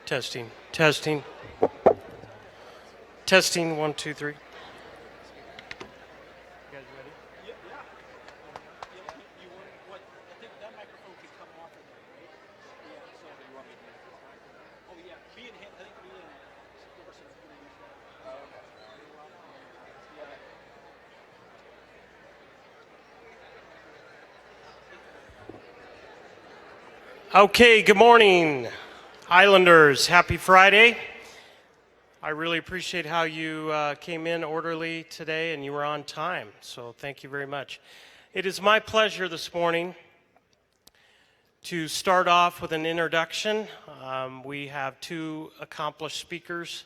Testing, testing, testing. 1, 2, 3. You guys ready? Okay, good morning, Islanders. Happy Friday. I really appreciate how you came in orderly today and you were on time, so thank you very much. It is my pleasure this morning to start off with an introduction. We have two accomplished speakers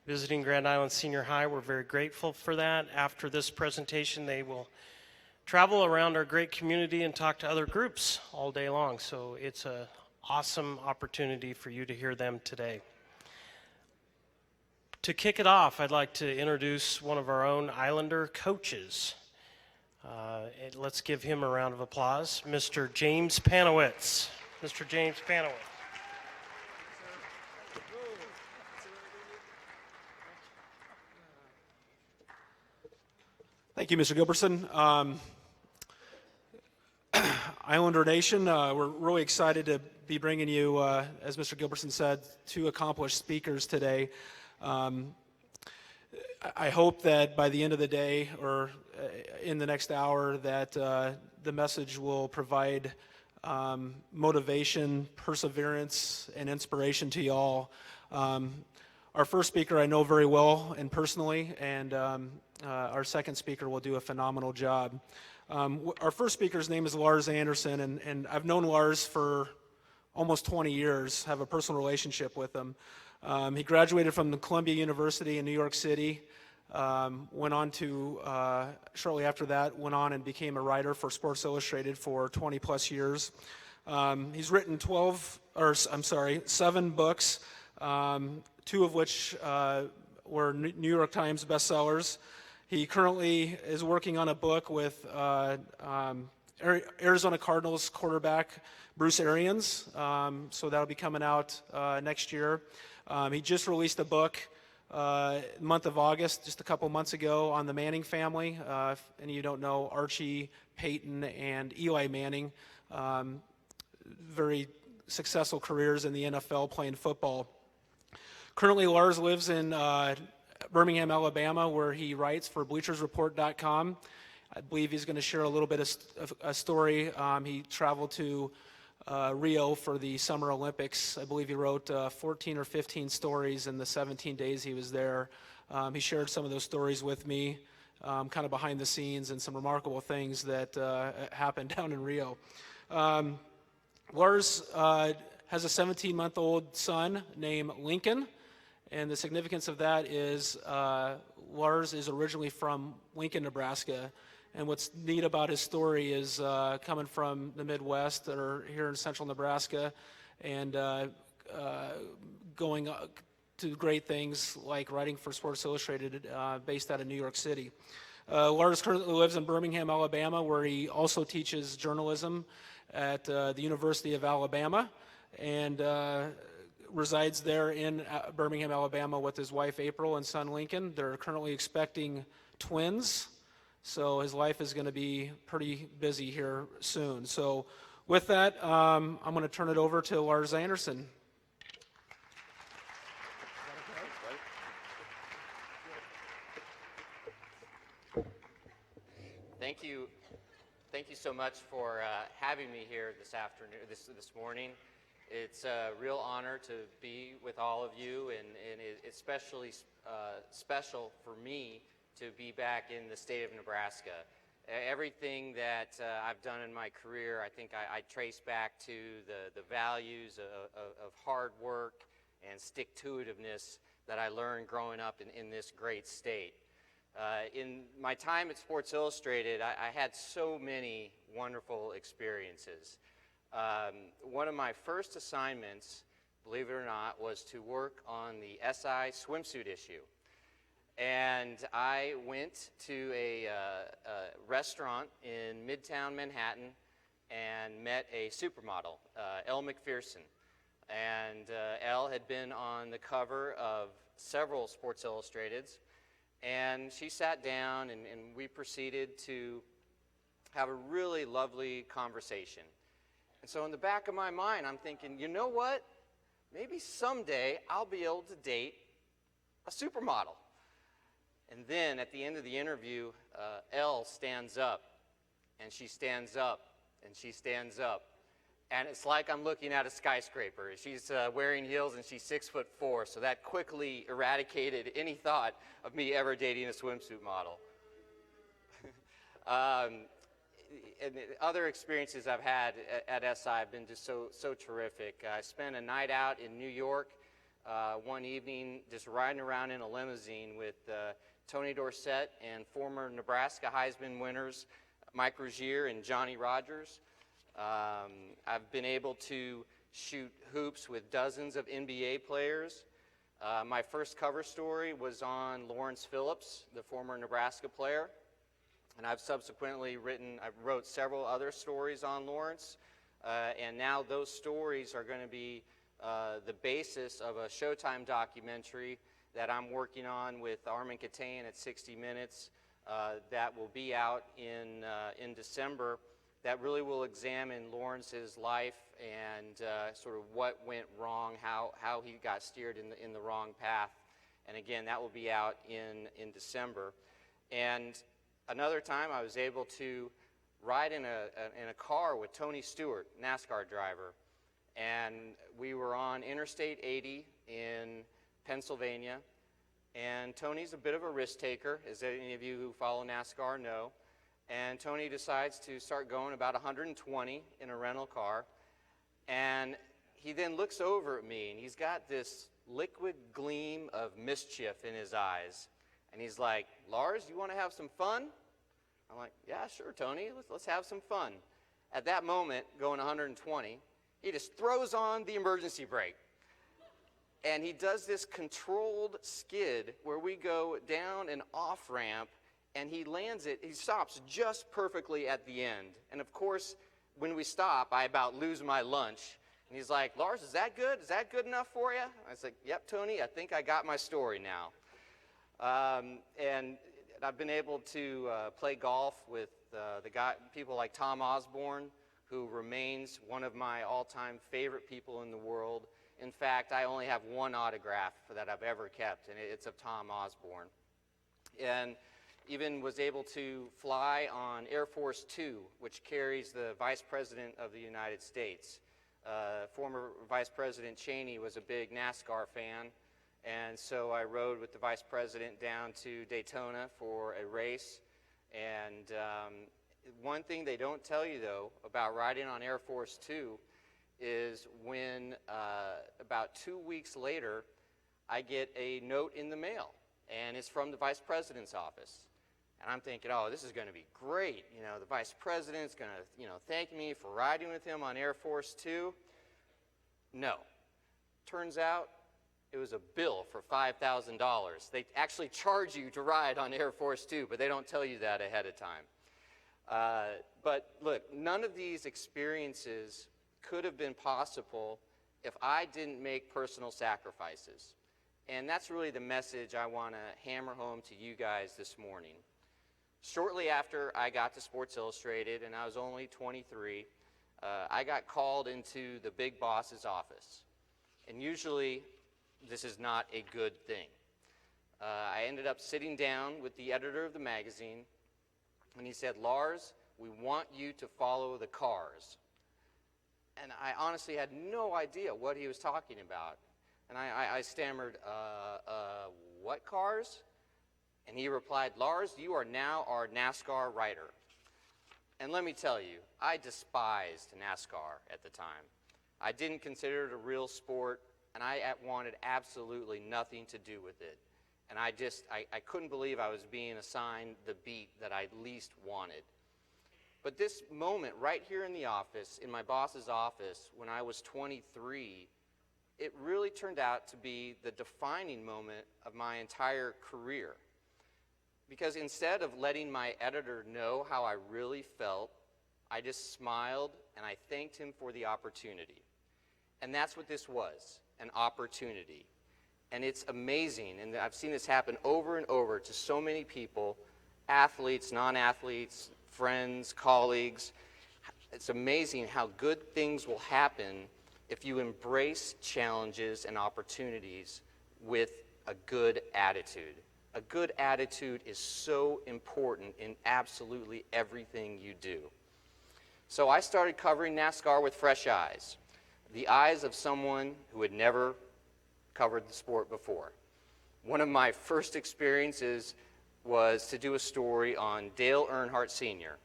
visiting Grand Island Senior High. We're very grateful for that. After this presentation, they will travel around our great community and talk to other groups all day long. So it's an awesome opportunity for you to hear them today. To kick it off, I'd like to introduce one of our own Islander coaches. Let's give him a round of applause, Mr. James Panowitz. Mr. James Panowitz. Thank you, Mr. Gilbertson. Islander Nation, we're really excited to be bringing you, as Mr. Gilbertson said, two accomplished speakers today. I hope that by the end of the day or in the next hour that the message will provide motivation, perseverance, and inspiration to you all. Our first speaker I know very well and personally, and our second speaker will do a phenomenal job. Our first speaker's name is Lars Anderson, and I've known Lars for almost 20 years, have a personal relationship with him. He graduated from the Columbia University in New York City, went on to, shortly after that, went on and became a writer for Sports Illustrated for 20 plus years. He's written 7 books, 2 of which were New York Times bestsellers. He currently is working on a book with Arizona Cardinals quarterback Bruce Arians, so that'll be coming out next year. He just released a book month of August, just a couple months ago, on the Manning family. If any of you don't know, Archie, Peyton, and Eli Manning, very successful careers in the NFL playing football. Currently, Lars lives in Birmingham, Alabama, where he writes for BleachersReport.com. I believe he's going to share a little bit of a story. He traveled to Rio for the Summer Olympics. I believe he wrote 14 or 15 stories in the 17 days he was there. He shared some of those stories with me, kind of behind the scenes, and some remarkable things that happened down in Rio. Lars has a 17-month-old son named Lincoln, and the significance of that is Lars is originally from Lincoln, Nebraska. And what's neat about his story is coming from the Midwest or here in central Nebraska and going to great things like writing for Sports Illustrated based out of New York City. Lars currently lives in Birmingham, Alabama, where he also teaches journalism at the University of Alabama and resides there in Birmingham, Alabama with his wife April and son Lincoln. They're currently expecting twins. So his life is going to be pretty busy here soon. So with that, I'm going to turn it over to Lars Anderson. Thank you. Thank you so much for having me here this afternoon, this morning. It's a real honor to be with all of you, and it's especially special for me to be back in the state of Nebraska. Everything that I've done in my career, I think I trace back to the values of hard work and stick-to-itiveness that I learned growing up in this great state. In my time at Sports Illustrated, I had so many wonderful experiences. One of my first assignments, believe it or not, was to work on the SI swimsuit issue. And I went to a restaurant in Midtown Manhattan and met a supermodel, Elle McPherson. And Elle had been on the cover of several Sports Illustrateds, and she sat down, and we proceeded to have a really lovely conversation. And so in the back of my mind, I'm thinking, you know what? Maybe someday I'll be able to date a supermodel. And then at the end of the interview, Elle stands up, and she stands up, and she stands up. And it's like I'm looking at a skyscraper. She's wearing heels, and she's 6'4", so that quickly eradicated any thought of me ever dating a swimsuit model. And other experiences I've had at SI have been just so terrific. I spent a night out in New York one evening just riding around in a limousine with Tony Dorsett and former Nebraska Heisman winners Mike Rozier and Johnny Rodgers. I've been able to shoot hoops with dozens of NBA players. My first cover story was on Lawrence Phillips, the former Nebraska player. And I've subsequently wrote several other stories on Lawrence. And now those stories are going to be the basis of a Showtime documentary that I'm working on with Armin Katayan at 60 Minutes that will be out in December, that really will examine Lawrence's life and sort of what went wrong, how he got steered in the wrong path. And again, that will be out in December. And another time I was able to ride in a car with Tony Stewart, NASCAR driver. And we were on Interstate 80 in Pennsylvania. And Tony's a bit of a risk taker, as any of you who follow NASCAR know. And Tony decides to start going about 120 in a rental car. And he then looks over at me, and he's got this liquid gleam of mischief in his eyes. And he's like, "Lars, you want to have some fun?" I'm like, "Yeah, sure, Tony, let's have some fun." At that moment, going 120, he just throws on the emergency brake. And he does this controlled skid where we go down an off-ramp, and he lands it, he stops just perfectly at the end. And of course, when we stop, I about lose my lunch. And he's like, "Lars, is that good? Is that good enough for you?" I was like, "Yep, Tony, I think I got my story now." And I've been able to play golf with people like Tom Osborne, who remains one of my all-time favorite people in the world. In fact, I only have one autograph that I've ever kept, and it's of Tom Osborne. And even was able to fly on Air Force Two, which carries the Vice President of the United States. Former Vice President Cheney was a big NASCAR fan, and so I rode with the Vice President down to Daytona for a race. And one thing they don't tell you, though, about riding on Air Force Two is when about 2 weeks later, I get a note in the mail, and it's from the Vice President's office. And I'm thinking, oh, this is going to be great. You know, the Vice President's going to, thank me for riding with him on Air Force Two. No. Turns out it was a bill for $5,000. They actually charge you to ride on Air Force Two, but they don't tell you that ahead of time. But look, none of these experiences could have been possible if I didn't make personal sacrifices. And that's really the message I want to hammer home to you guys this morning. Shortly after I got to Sports Illustrated, and I was only 23, I got called into the big boss's office. And usually, this is not a good thing. I ended up sitting down with the editor of the magazine, and he said, "Lars, we want you to follow the cars." And I honestly had no idea what he was talking about. And I stammered, "What cars?" And he replied, "Lars, you are now our NASCAR writer." And let me tell you, I despised NASCAR at the time. I didn't consider it a real sport, and I wanted absolutely nothing to do with it. And I couldn't believe I was being assigned the beat that I least wanted. But this moment right here in the office, in my boss's office, when I was 23, it really turned out to be the defining moment of my entire career. Because instead of letting my editor know how I really felt, I just smiled and I thanked him for the opportunity. And that's what this was, an opportunity. And it's amazing, and I've seen this happen over and over to so many people, athletes, non-athletes, friends, colleagues. It's amazing how good things will happen if you embrace challenges and opportunities with a good attitude. A good attitude is so important in absolutely everything you do. So I started covering NASCAR with fresh eyes, the eyes of someone who had never covered the sport before. One of my first experiences was to do a story on Dale Earnhardt Sr.,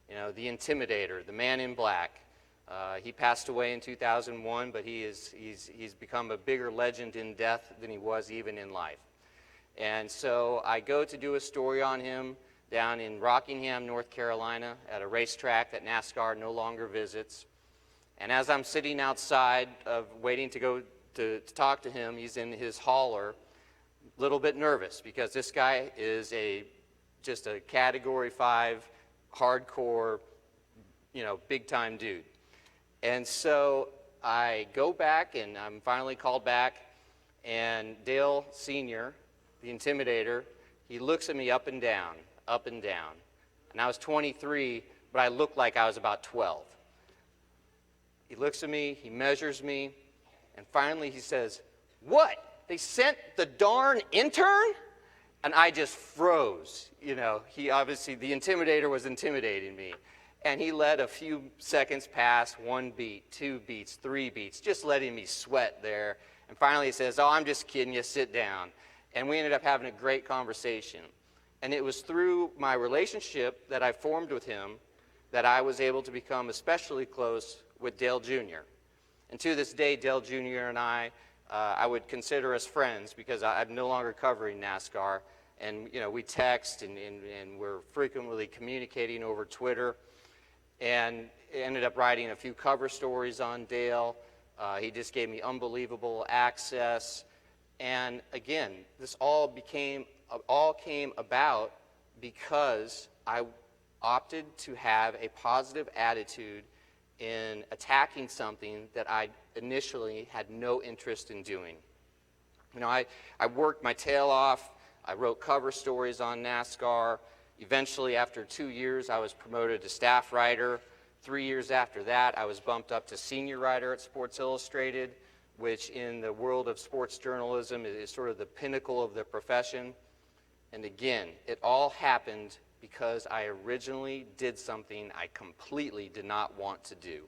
the Intimidator, the man in black. He passed away in 2001, but he's become a bigger legend in death than he was even in life. And so I go to do a story on him down in Rockingham, North Carolina, at a racetrack that NASCAR no longer visits. And as I'm sitting outside waiting to go to talk to him, he's in his hauler, a little bit nervous because this guy is just a Category 5, hardcore, big-time dude. And so I go back, and I'm finally called back, and Dale Sr., the Intimidator, he looks at me up and down, up and down. And I was 23, but I looked like I was about 12. He looks at me, he measures me, and finally he says, "What? They sent the darn intern?" And I just froze. He obviously, the Intimidator was intimidating me. And he let a few seconds pass, 1 beat, 2 beats, 3 beats, just letting me sweat there. And finally he says, "Oh, I'm just kidding you, sit down." And we ended up having a great conversation. And it was through my relationship that I formed with him that I was able to become especially close with Dale Jr. And to this day, Dale Jr. and I would consider us friends because I'm no longer covering NASCAR. And, we text and we're frequently communicating over Twitter. And ended up writing a few cover stories on Dale. He just gave me unbelievable access. And again, this all came about because I opted to have a positive attitude in attacking something that I initially had no interest in doing. I worked my tail off. I wrote cover stories on NASCAR. Eventually, after 2 years, I was promoted to staff writer. 3 years after that, I was bumped up to senior writer at Sports Illustrated, which in the world of sports journalism is sort of the pinnacle of the profession. And again, it all happened because I originally did something I completely did not want to do.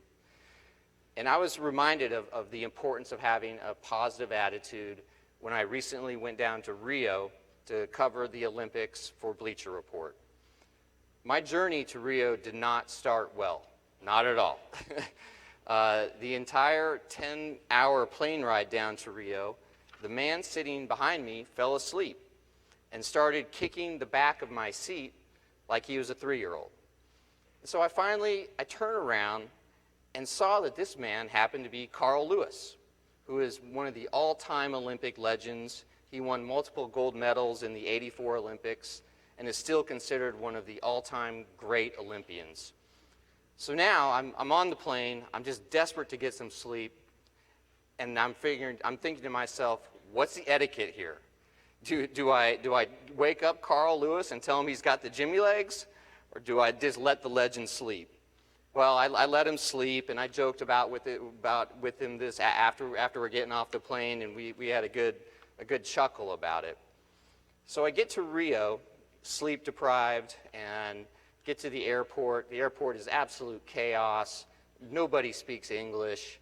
And I was reminded of the importance of having a positive attitude when I recently went down to Rio to cover the Olympics for Bleacher Report. My journey to Rio did not start well, not at all. The entire 10-hour plane ride down to Rio, the man sitting behind me fell asleep and started kicking the back of my seat like he was a 3-year-old. So I turned around and saw that this man happened to be Carl Lewis, who is one of the all-time Olympic legends. He won multiple gold medals in the '84 Olympics and is still considered one of the all-time great Olympians. So now I'm on the plane, I'm just desperate to get some sleep, and I'm thinking to myself, what's the etiquette here? Do I wake up Carl Lewis and tell him he's got the Jimmy legs, or do I just let the legend sleep? Well, I let him sleep, and I joked about with him this after we're getting off the plane, and we had a good chuckle about it. So I get to Rio, sleep deprived, and get to the airport. The airport is absolute chaos. Nobody speaks English,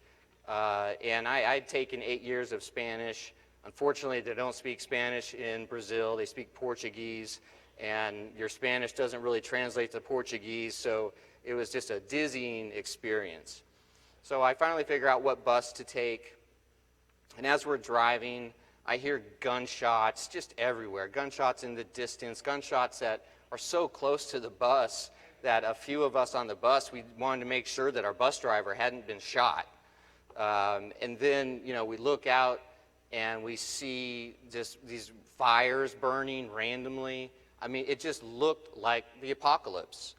and I'd taken 8 years of Spanish. Unfortunately, they don't speak Spanish in Brazil. They speak Portuguese, and your Spanish doesn't really translate to Portuguese, so it was just a dizzying experience. So I finally figure out what bus to take, and as we're driving, I hear gunshots just everywhere, gunshots in the distance, gunshots that are so close to the bus that a few of us on the bus, we wanted to make sure that our bus driver hadn't been shot. And then, we look out and we see just these fires burning randomly. It just looked like the apocalypse.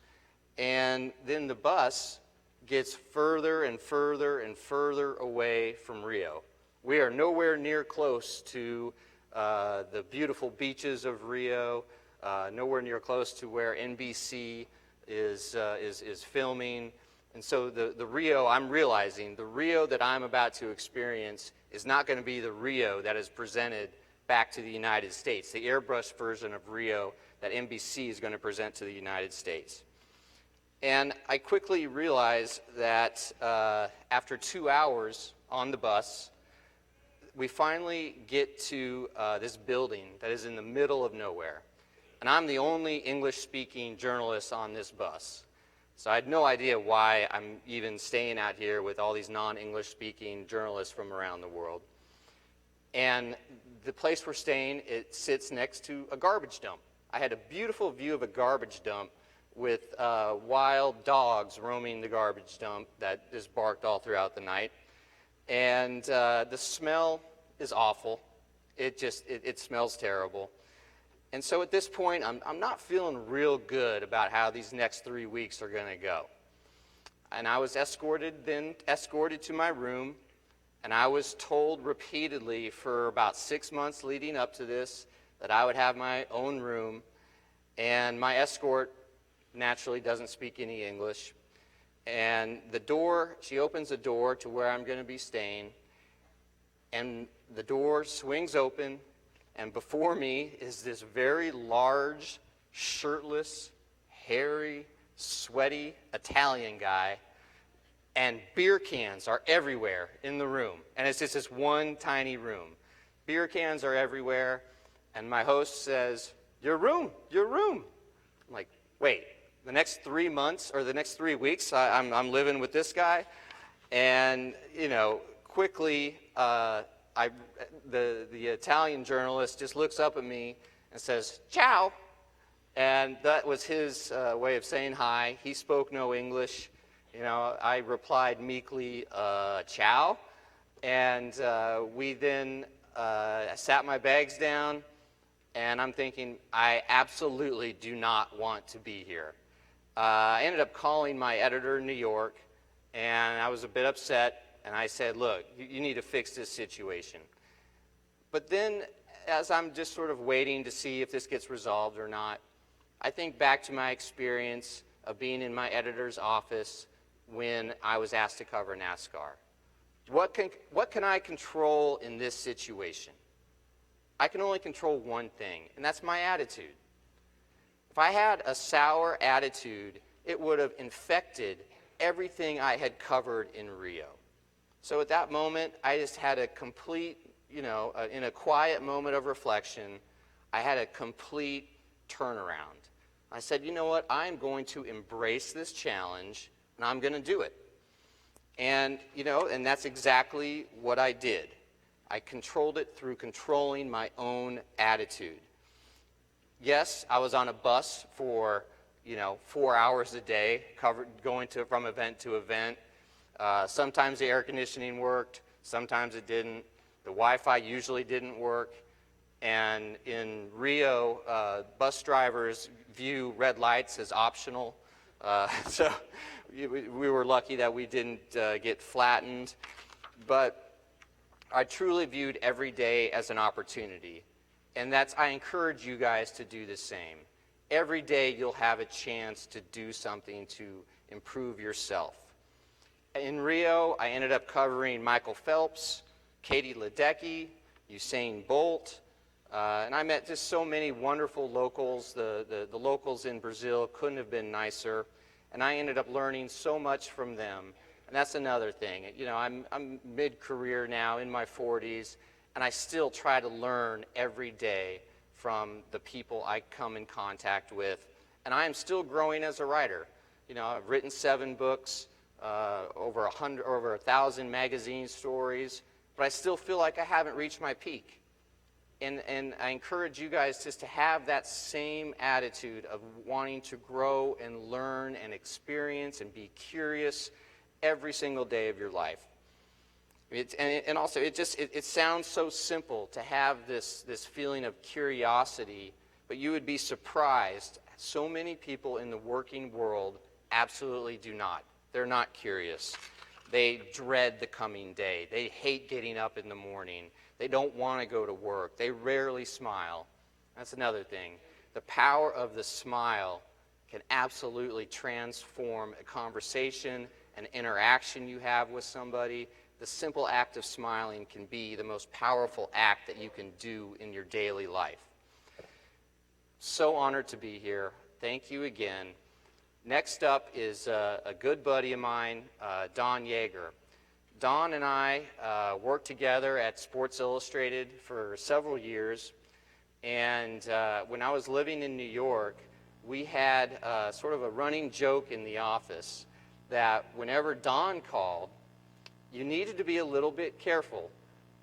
And then the bus gets further and further and further away from Rio. We are nowhere near close to the beautiful beaches of Rio, nowhere near close to where NBC is filming. And so the Rio, I'm realizing, the Rio that I'm about to experience is not going to be the Rio that is presented back to the United States, the airbrushed version of Rio that NBC is going to present to the United States. And I quickly realized that after 2 hours on the bus, we finally get to this building that is in the middle of nowhere. And I'm the only English-speaking journalist on this bus. So I had no idea why I'm even staying out here with all these non-English speaking journalists from around the world. And the place we're staying, it sits next to a garbage dump. I had a beautiful view of a garbage dump with wild dogs roaming the garbage dump that just barked all throughout the night. And the smell is awful. It smells terrible. And so at this point, I'm not feeling real good about how these next 3 weeks are going to go. And I was escorted to my room, and I was told repeatedly for about 6 months leading up to this that I would have my own room, and my escort naturally doesn't speak any English. And she opens the door to where I'm going to be staying, and the door swings open, and before me is this very large, shirtless, hairy, sweaty Italian guy, and beer cans are everywhere in the room. And it's just this one tiny room. Beer cans are everywhere, and my host says, your room. I'm like, wait, the next 3 months or the next 3 weeks I'm living with this guy? And, quickly, the Italian journalist just looks up at me and says, ciao. And that was his way of saying hi. He spoke no English. I replied meekly, ciao. And we then sat my bags down, and I'm thinking, I absolutely do not want to be here. I ended up calling my editor in New York, and I was a bit upset. And I said, look, you need to fix this situation. But then, as I'm just sort of waiting to see if this gets resolved or not, I think back to my experience of being in my editor's office when I was asked to cover NASCAR. What can I control in this situation? I can only control one thing, and that's my attitude. If I had a sour attitude, it would have infected everything I had covered in Rio. So at that moment, I just had a complete, in a quiet moment of reflection, I had a complete turnaround. I said, you know what, I'm going to embrace this challenge, and I'm going to do it. And, and that's exactly what I did. I controlled it through controlling my own attitude. Yes, I was on a bus for, 4 hours a day, going from event to event. Sometimes the air conditioning worked, sometimes it didn't. The Wi-Fi usually didn't work. And in Rio, bus drivers view red lights as optional. So we were lucky that we didn't get flattened. But I truly viewed every day as an opportunity. And I encourage you guys to do the same. Every day you'll have a chance to do something to improve yourself. In Rio, I ended up covering Michael Phelps, Katie Ledecky, Usain Bolt, and I met just so many wonderful locals. The locals in Brazil couldn't have been nicer, and I ended up learning so much from them. And that's another thing. I'm mid-career now, in my 40s, and I still try to learn every day from the people I come in contact with. And I am still growing as a writer. I've written 7 books. Over 1,000 magazine stories, but I still feel like I haven't reached my peak. And I encourage you guys just to have that same attitude of wanting to grow and learn and experience and be curious every single day of your life. And also, it sounds so simple to have this feeling of curiosity, but you would be surprised. So many people in the working world absolutely do not. They're not curious. They dread the coming day. They hate getting up in the morning. They don't want to go to work. They rarely smile. That's another thing. The power of the smile can absolutely transform a conversation, an interaction you have with somebody. The simple act of smiling can be the most powerful act that you can do in your daily life. So honored to be here. Thank you again. Next up is a good buddy of mine, Don Yeager. Don and I worked together at Sports Illustrated for several years, and when I was living in New York, we had sort of a running joke in the office that whenever Don called, you needed to be a little bit careful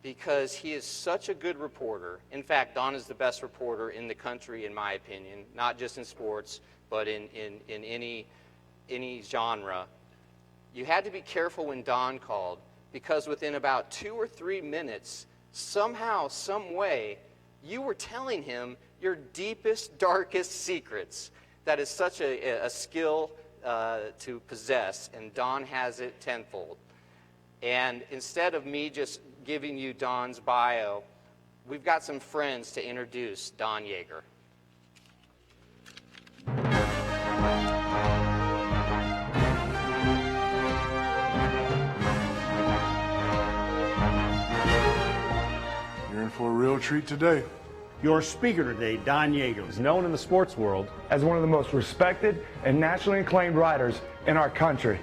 because he is such a good reporter. In fact, Don is the best reporter in the country, in my opinion, not just in sports, but in any genre. You had to be careful when Don called because within about 2 or 3 minutes, somehow, some way, you were telling him your deepest, darkest secrets. That is such a skill to possess, and Don has it tenfold. And instead of me just giving you Don's bio, we've got some friends to introduce Don Yeager. You're in for a real treat today. Your speaker today, Don Yeager, is known in the sports world as one of the most respected and nationally acclaimed writers in our country.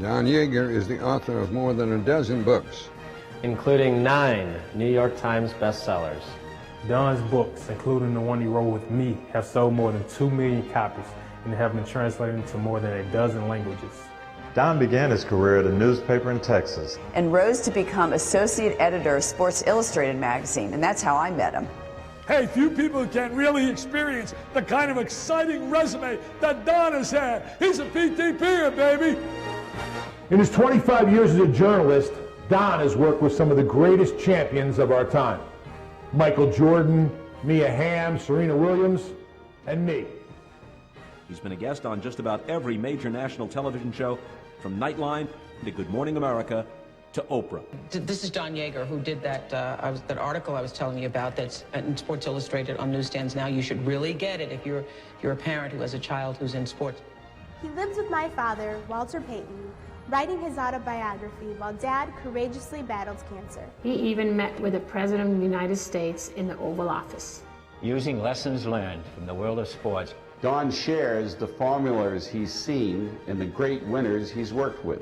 Don Yeager is the author of more than a dozen books, including 9 New York Times bestsellers. Don's books, including the one he wrote with me, have sold more than 2 million copies and have been translated into more than a dozen languages. Don began his career at a newspaper in Texas and rose to become associate editor of Sports Illustrated magazine, and that's how I met him. Hey, few people can really experience the kind of exciting resume that Don has had. He's a PTPer, baby. In his 25 years as a journalist, Don has worked with some of the greatest champions of our time. Michael Jordan, Mia Hamm, Serena Williams, and me. He's been a guest on just about every major national television show, from Nightline to Good Morning America to Oprah. This is Don Yeager, who did that article I was telling you about that's in Sports Illustrated on newsstands now. You should really get it if you're a parent who has a child who's in sports. He lives with my father, Walter Payton, writing his autobiography while Dad courageously battled cancer. He even met with the President of the United States in the Oval Office. Using lessons learned from the world of sports, Don shares the formulas he's seen and the great winners he's worked with,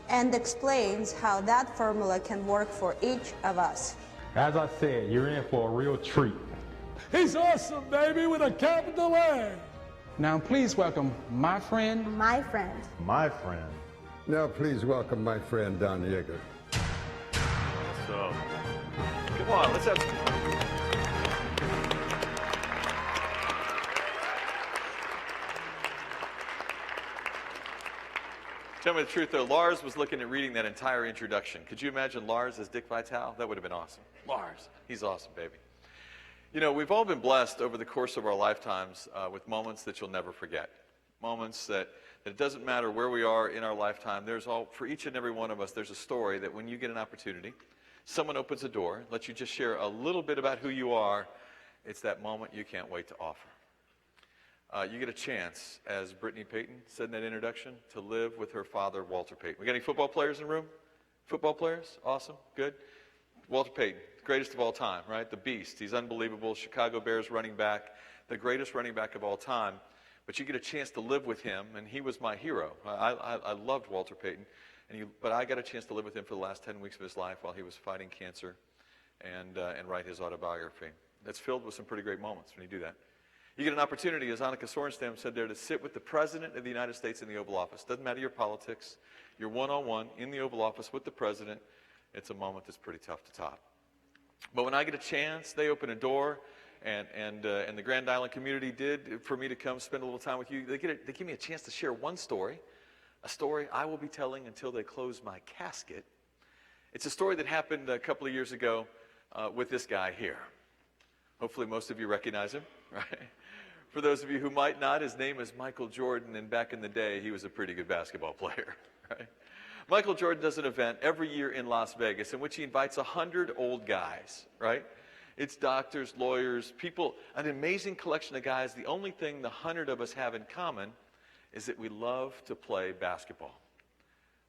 and explains how that formula can work for each of us. As I said, you're in for a real treat. He's awesome, baby, with a capital A. Now please welcome my friend. My friend. My friend. Now please welcome my friend Don Yeager. So, come on, let's have Tell me the truth, though. Lars was looking at reading that entire introduction. Could you imagine Lars as Dick Vitale? That would have been awesome. Lars, he's awesome, baby. You know, we've all been blessed over the course of our lifetimes with moments that you'll never forget. Moments that it doesn't matter where we are in our lifetime. For each and every one of us, there's a story that when you get an opportunity, someone opens a door, lets you just share a little bit about who you are. It's that moment you can't wait to offer. You get a chance, as Brittany Payton said in that introduction, to live with her father, Walter Payton. We got any football players in the room? Football players? Awesome. Good. Walter Payton, greatest of all time, right? The beast. He's unbelievable. Chicago Bears running back, the greatest running back of all time. But you get a chance to live with him, and he was my hero. I loved Walter Payton, but I got a chance to live with him for the last 10 weeks of his life while he was fighting cancer and write his autobiography. That's filled with some pretty great moments when you do that. You get an opportunity, as Annika Sorenstam said there, to sit with the President of the United States in the Oval Office. Doesn't matter your politics. You're one-on-one in the Oval Office with the President. It's a moment that's pretty tough to top. But when I get a chance, they open a door, and the Grand Island community did for me to come spend a little time with you. They give me a chance to share one story, a story I will be telling until they close my casket. It's a story that happened a couple of years ago with this guy here. Hopefully most of you recognize him, right? For those of you who might not, his name is Michael Jordan, and back in the day, he was a pretty good basketball player, right? Michael Jordan does an event every year in Las Vegas in which he invites 100 old guys, right? It's doctors, lawyers, people, an amazing collection of guys. The only thing the 100 of us have in common is that we love to play basketball.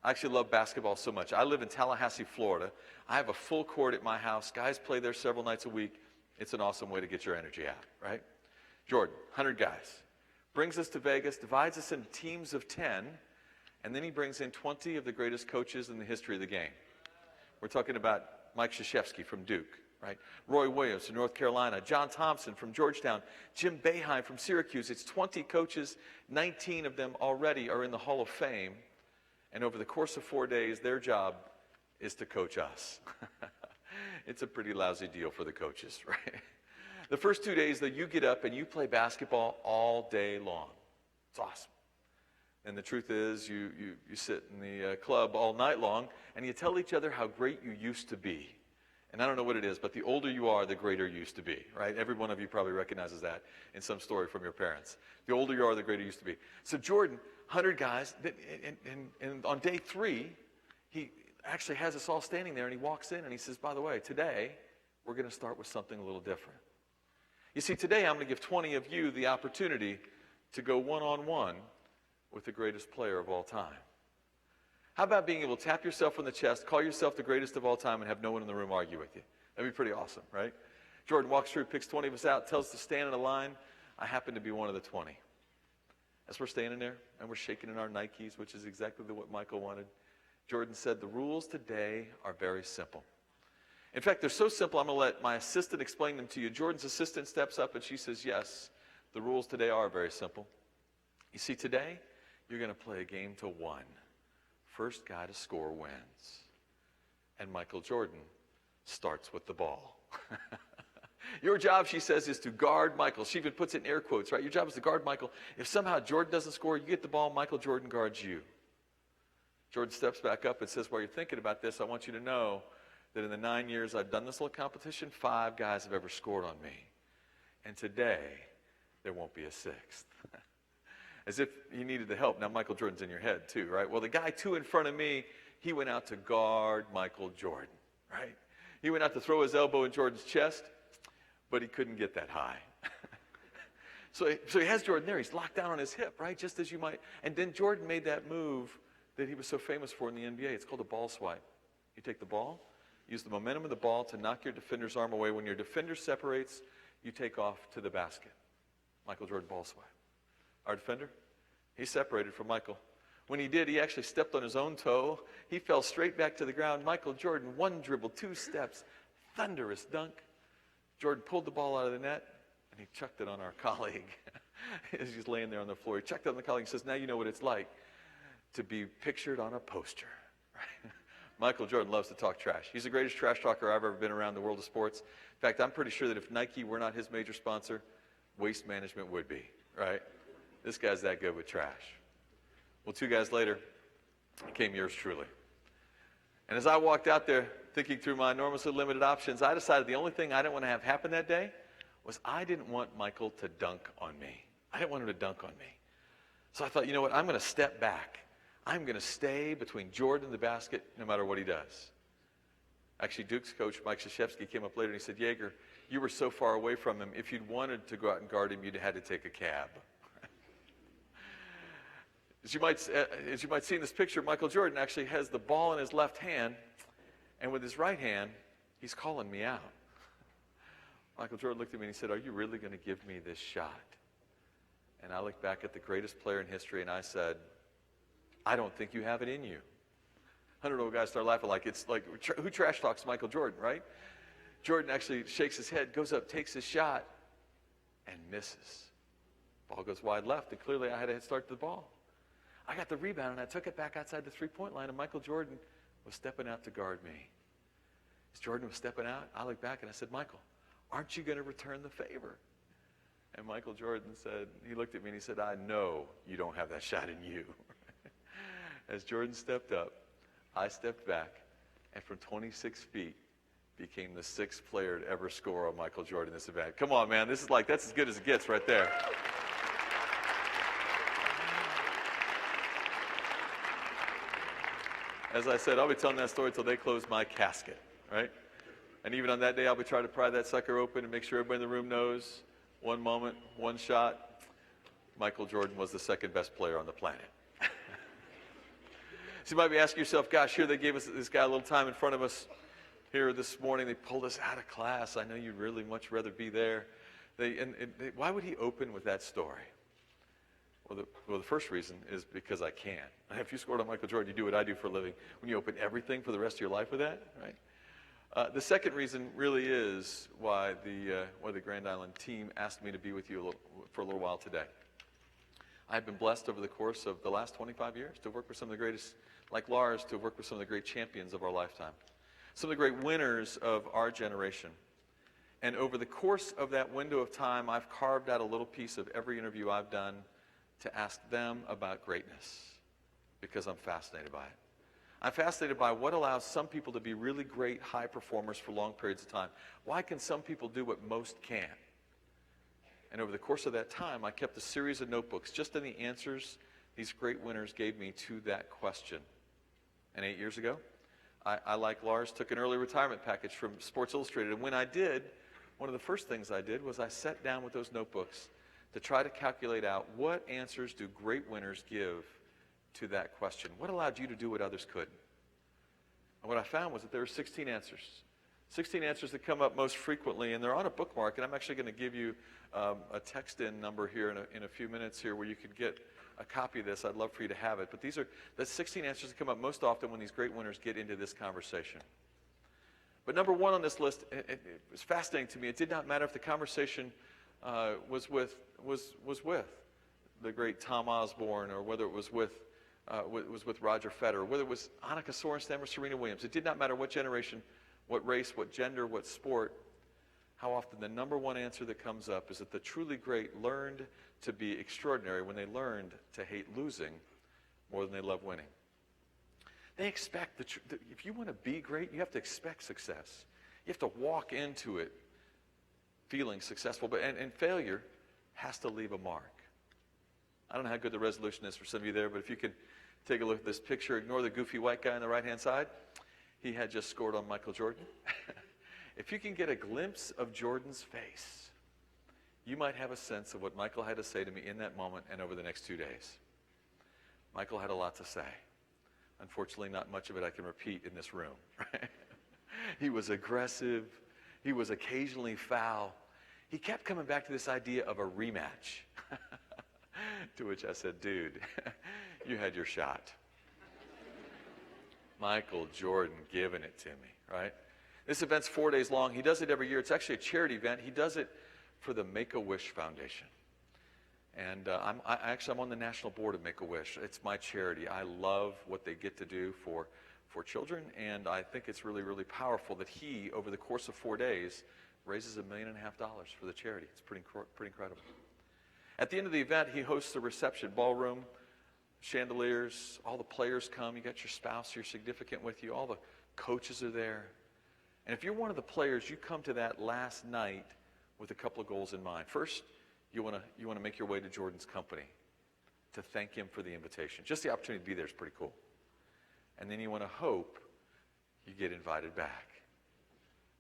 I actually love basketball so much. I live in Tallahassee, Florida. I have a full court at my house. Guys play there several nights a week. It's an awesome way to get your energy out, right? Jordan, 100 guys. Brings us to Vegas, divides us into teams of 10, and then he brings in 20 of the greatest coaches in the history of the game. We're talking about Mike Krzyzewski from Duke, right? Roy Williams from North Carolina, John Thompson from Georgetown, Jim Boeheim from Syracuse. It's 20 coaches, 19 of them already are in the Hall of Fame. And over the course of 4 days, their job is to coach us. It's a pretty lousy deal for the coaches, right? The first 2 days, though, you get up and you play basketball all day long. It's awesome. And the truth is, you sit in the club all night long, and you tell each other how great you used to be. And I don't know what it is, but the older you are, the greater you used to be, right? Every one of you probably recognizes that in some story from your parents. The older you are, the greater you used to be. So Jordan, 100 guys, and on day 3, he actually has us all standing there, and he walks in and he says, by the way, today we're going to start with something a little different. You see, today I'm going to give 20 of you the opportunity to go one-on-one with the greatest player of all time. How about being able to tap yourself on the chest, call yourself the greatest of all time, and have no one in the room argue with you? That'd be pretty awesome, right? Jordan walks through, picks 20 of us out, tells us to stand in a line. I happen to be one of the 20. As we're standing there, and we're shaking in our Nikes, which is exactly what Michael wanted, Jordan said, the rules today are very simple. In fact, they're so simple, I'm going to let my assistant explain them to you. Jordan's assistant steps up, and she says, yes, the rules today are very simple. You see, today, you're going to play a game to 1. First guy to score wins. And Michael Jordan starts with the ball. Your job, she says, is to guard Michael. She even puts it in air quotes, right? Your job is to guard Michael. If somehow Jordan doesn't score, you get the ball, Michael Jordan guards you. Jordan steps back up and says, while you're thinking about this, I want you to know that in the 9 years I've done this little competition, 5 guys have ever scored on me. And today, there won't be a 6th. As if he needed the help. Now, Michael Jordan's in your head, too, right? Well, the guy 2 in front of me, he went out to guard Michael Jordan, right? He went out to throw his elbow in Jordan's chest, but he couldn't get that high. So he has Jordan there. He's locked down on his hip, right? Just as you might. And then Jordan made that move that he was so famous for in the NBA. It's called a ball swipe. You take the ball, use the momentum of the ball to knock your defender's arm away. When your defender separates, you take off to the basket. Michael Jordan ball swipe. Our defender, he separated from Michael. When he did, he actually stepped on his own toe. He fell straight back to the ground. Michael Jordan, 1 dribble, 2 steps, thunderous dunk. Jordan pulled the ball out of the net, and he chucked it on our colleague. As he's laying there on the floor, he chucked it on the colleague and says, now you know what it's like to be pictured on a poster. Right? Michael Jordan loves to talk trash. He's the greatest trash talker I've ever been around the world of sports. In fact, I'm pretty sure that if Nike were not his major sponsor, Waste Management would be, right? This guy's that good with trash. Well, 2 guys later, came yours truly. And as I walked out there thinking through my enormously limited options, I decided the only thing I didn't want to have happen that day was I didn't want Michael to dunk on me. I didn't want him to dunk on me. So I thought, you know what, I'm going to step back. I'm going to stay between Jordan and the basket no matter what he does. Actually, Duke's coach, Mike Krzyzewski, came up later and he said, Yeager, you were so far away from him, if you'd wanted to go out and guard him, you'd have had to take a cab. As you might see in this picture, Michael Jordan actually has the ball in his left hand, and with his right hand, he's calling me out. Michael Jordan looked at me and he said, are you really going to give me this shot? And I looked back at the greatest player in history and I said, I don't think you have it in you. 100 old guys start laughing like it's like, who trash talks Michael Jordan, right? Jordan actually shakes his head, goes up, takes his shot, and misses. Ball goes wide left, and clearly I had a head start to the ball. I got the rebound, and I took it back outside the three-point line, and Michael Jordan was stepping out to guard me. As Jordan was stepping out, I looked back, and I said, Michael, aren't you going to return the favor? And Michael Jordan said, he looked at me, and he said, I know you don't have that shot in you. As Jordan stepped up, I stepped back, and from 26 feet, became the 6th player to ever score on Michael Jordan in this event. Come on, man. That's as good as it gets right there. As I said, I'll be telling that story until they close my casket, right? And even on that day, I'll be trying to pry that sucker open and make sure everybody in the room knows, one moment, one shot, Michael Jordan was the second best player on the planet. So you might be asking yourself, gosh, here they gave us this guy a little time in front of us here this morning. They pulled us out of class. I know you'd really much rather be there. Why would he open with that story? Well, the first reason is because I can. If you scored on Michael Jordan, you do what I do for a living. When you open everything for the rest of your life with that, right? The second reason really is why the Grand Island team asked me to be with you for a little while today. I've been blessed over the course of the last 25 years to work with some of the greatest, like Lars, to work with some of the great champions of our lifetime, some of the great winners of our generation. And over the course of that window of time, I've carved out a little piece of every interview I've done to ask them about greatness, because I'm fascinated by it. I'm fascinated by what allows some people to be really great high performers for long periods of time. Why can some people do what most can't? And over the course of that time, I kept a series of notebooks just in the answers these great winners gave me to that question. And 8 years ago, I, like Lars, took an early retirement package from Sports Illustrated. And when I did, one of the first things I did was I sat down with those notebooks to try to calculate out what answers do great winners give to that question. What allowed you to do what others couldn't? And what I found was that there were 16 answers. 16 answers that come up most frequently, and they're on a bookmark, and I'm actually going to give you a text-in number here in a few minutes here where you could get a copy of this. I'd love for you to have it. But these are the 16 answers that come up most often when these great winners get into this conversation. But number one on this list, it was fascinating to me. It did not matter if the conversation was with the great Tom Osborne, or whether it was with Roger Federer, whether it was Annika Sorenstam or Serena Williams. It did not matter what generation, what race, what gender, what sport. How often the number one answer that comes up is that the truly great learned to be extraordinary when they learned to hate losing more than they love winning. They expect if you want to be great, you have to expect success. You have to walk into it feeling successful, and failure has to leave a mark. I don't know how good the resolution is for some of you there, but if you could take a look at this picture, ignore the goofy white guy on the right-hand side. He had just scored on Michael Jordan. If you can get a glimpse of Jordan's face, you might have a sense of what Michael had to say to me in that moment and over the next 2 days. Michael had a lot to say. Unfortunately, not much of it I can repeat in this room. He was aggressive. He was occasionally foul. He kept coming back to this idea of a rematch. To which I said, dude, you had your shot. Michael Jordan giving it to me, right? This event's 4 days long. He does it every year. It's actually a charity event. He does it for the Make-A-Wish Foundation. And I'm on the national board of Make-A-Wish. It's my charity. I love what they get to do for children, and I think it's really, really powerful that he, over the course of 4 days, raises $1.5 million for the charity. It's pretty incredible. At the end of the event, he hosts a reception, ballroom, chandeliers, all the players come. You got your spouse, your significant with you. All the coaches are there. And if you're one of the players, you come to that last night with a couple of goals in mind. First, you want to make your way to Jordan's company to thank him for the invitation. Just the opportunity to be there is pretty cool. And then you want to hope you get invited back.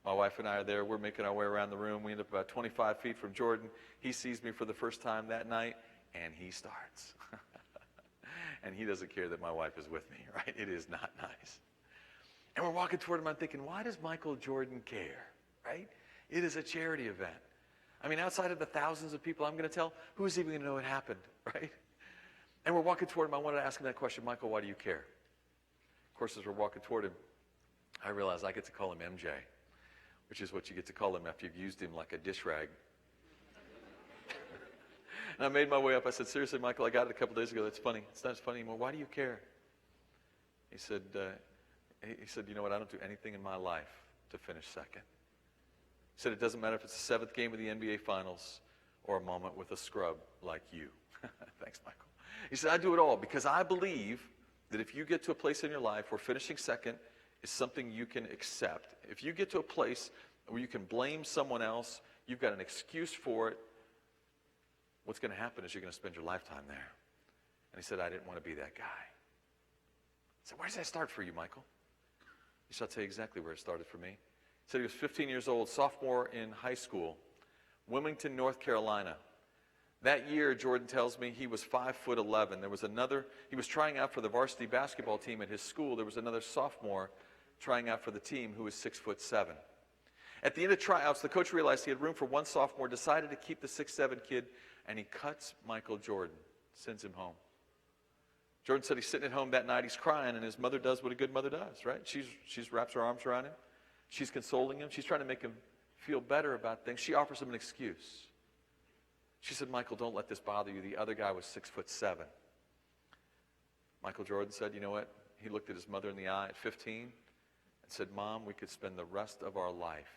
My wife and I are there. We're making our way around the room. We end up about 25 feet from Jordan. He sees me for the first time that night, and he starts. And he doesn't care that my wife is with me, right? It is not nice. And we're walking toward him. I'm thinking, why does Michael Jordan care, right? It is a charity event. I mean, outside of the thousands of people I'm going to tell, who's even going to know it happened, right? And we're walking toward him. I wanted to ask him that question, Michael, why do you care? Of course, as we're walking toward him, I realize I get to call him MJ, which is what you get to call him after you've used him like a dish rag. And I made my way up. I said, seriously, Michael, I got it a couple days ago. That's funny. It's not as funny anymore. Why do you care? He said, you know what? I don't do anything in my life to finish second. He said, it doesn't matter if it's the seventh game of the NBA Finals or a moment with a scrub like you. Thanks, Michael. He said, I do it all because I believe that if you get to a place in your life where finishing second is something you can accept, if you get to a place where you can blame someone else, you've got an excuse for it, what's going to happen is you're going to spend your lifetime there. And he said, I didn't want to be that guy. said, where does that start for you, Michael? He said, I'll tell you exactly where it started for me. He said he was 15 years old, sophomore in high school, Wilmington, North Carolina. That year, Jordan tells me, he was 5'11". There was another, he was trying out for the varsity basketball team at his school. There was another sophomore trying out for the team who was 6'7". At the end of tryouts, the coach realized he had room for one sophomore, decided to keep the 6'7" kid, and he cuts Michael Jordan, sends him home. Jordan said he's sitting at home that night, he's crying, and his mother does what a good mother does, right? She's wraps her arms around him. She's consoling him. She's trying to make him feel better about things. She offers him an excuse. She said, Michael, don't let this bother you. The other guy was 6'7". Michael Jordan said, you know what? He looked at his mother in the eye at 15 and said, Mom, we could spend the rest of our life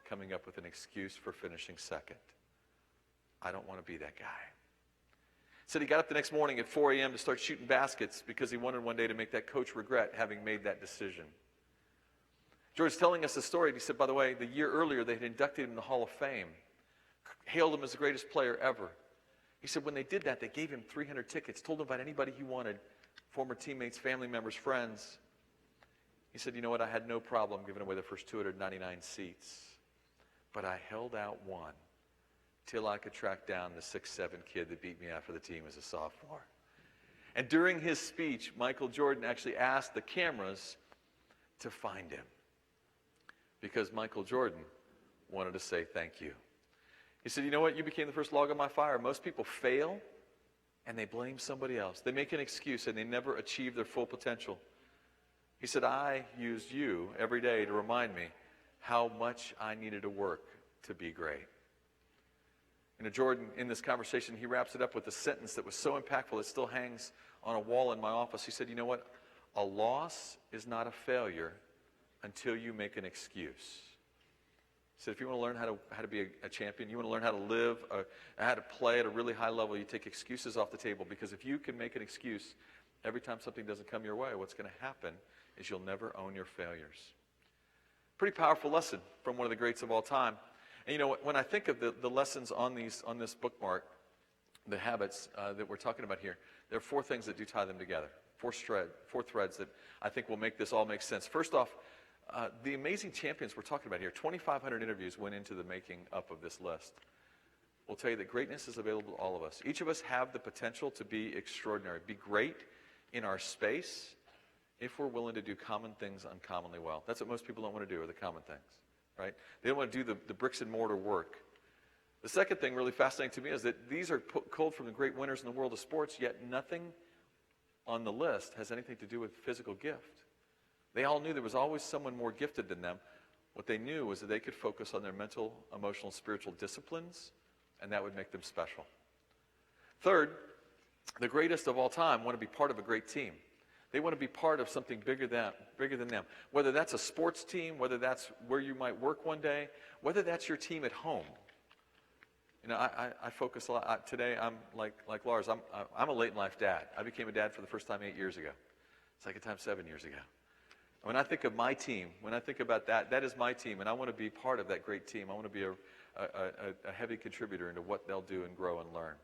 coming up with an excuse for finishing second. I don't want to be that guy. Said he got up the next morning at 4 a.m. to start shooting baskets because he wanted one day to make that coach regret having made that decision. George's telling us the story. He said, by the way, the year earlier they had inducted him in the Hall of Fame, hailed him as the greatest player ever. He said when they did that, they gave him 300 tickets, told him about anybody he wanted, former teammates, family members, friends. He said, you know what, I had no problem giving away the first 299 seats, but I held out one till I could track down the 6'7" kid that beat me out for the team as a sophomore. And during his speech, Michael Jordan actually asked the cameras to find him because Michael Jordan wanted to say thank you. He said, you know what, you became the first log on my fire. Most people fail and they blame somebody else. They make an excuse and they never achieve their full potential. He said, I used you every day to remind me how much I needed to work to be great. You know, Jordan, in this conversation, he wraps it up with a sentence that was so impactful it still hangs on a wall in my office. He said, you know what? A loss is not a failure until you make an excuse. He said, if you want to learn how to be a champion, you want to learn how to live, how to play at a really high level, you take excuses off the table. Because if you can make an excuse every time something doesn't come your way, what's going to happen is you'll never own your failures. Pretty powerful lesson from one of the greats of all time. And you know, when I think of the lessons on this bookmark, the habits that we're talking about here, there are four things that do tie them together, four threads that I think will make this all make sense. First off, the amazing champions we're talking about here, 2,500 interviews went into the making up of this list. We'll tell you that greatness is available to all of us. Each of us have the potential to be extraordinary, be great in our space if we're willing to do common things uncommonly well. That's what most people don't want to do, are the common things. Right? They don't want to do the bricks and mortar work. The second thing really fascinating to me is that these are culled from the great winners in the world of sports, yet nothing on the list has anything to do with physical gift. They all knew there was always someone more gifted than them. What they knew was that they could focus on their mental, emotional, spiritual disciplines, and that would make them special. Third, the greatest of all time want to be part of a great team. They want to be part of something bigger than them. Whether that's a sports team, whether that's where you might work one day, whether that's your team at home. You know, I focus a lot. Today, I'm like Lars. I'm a late in life dad. I became a dad for the first time 8 years ago. Second time 7 years ago. When I think of my team, when I think about that is my team, and I want to be part of that great team. I want to be a heavy contributor into what they'll do and grow and learn.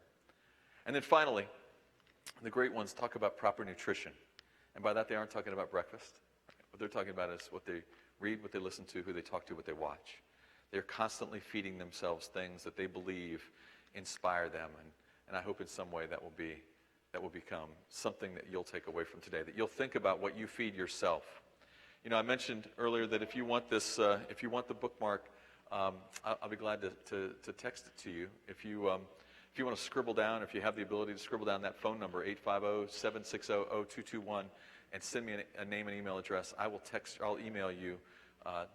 And then finally, the great ones talk about proper nutrition. And by that, they aren't talking about breakfast. What they're talking about is what they read, what they listen to, who they talk to, what they watch. They're constantly feeding themselves things that they believe inspire them. And I hope in some way that will become something that you'll take away from today, that you'll think about what you feed yourself. You know, I mentioned earlier that if you want this, if you want the bookmark, I'll be glad to text it to you. If you want to scribble down, if you have the ability to scribble down that phone number, 850-760-0221, and send me a name and email address, I'll email you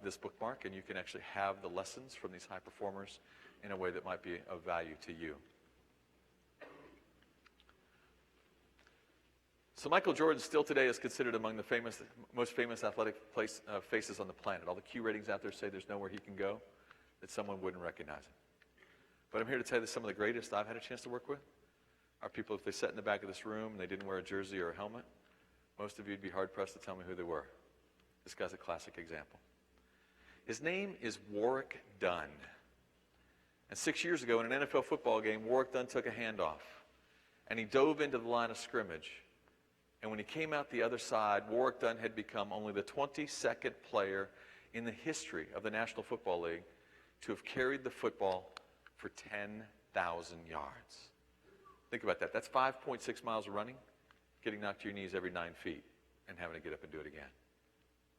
this bookmark, and you can actually have the lessons from these high performers in a way that might be of value to you. So Michael Jordan still today is considered among the most famous athletic faces on the planet. All the Q ratings out there say there's nowhere he can go that someone wouldn't recognize him. But I'm here to tell you that some of the greatest I've had a chance to work with are people, if they sat in the back of this room and they didn't wear a jersey or a helmet, most of you would be hard-pressed to tell me who they were. This guy's a classic example. His name is Warrick Dunn. And 6 years ago in an NFL football game, Warrick Dunn took a handoff, and he dove into the line of scrimmage And when he came out the other side, Warwick Dunn had become only the 22nd player in the history of the National Football League to have carried the football for 10,000 yards. Think about that. That's 5.6 miles of running, getting knocked to your knees every 9 feet and having to get up and do it again.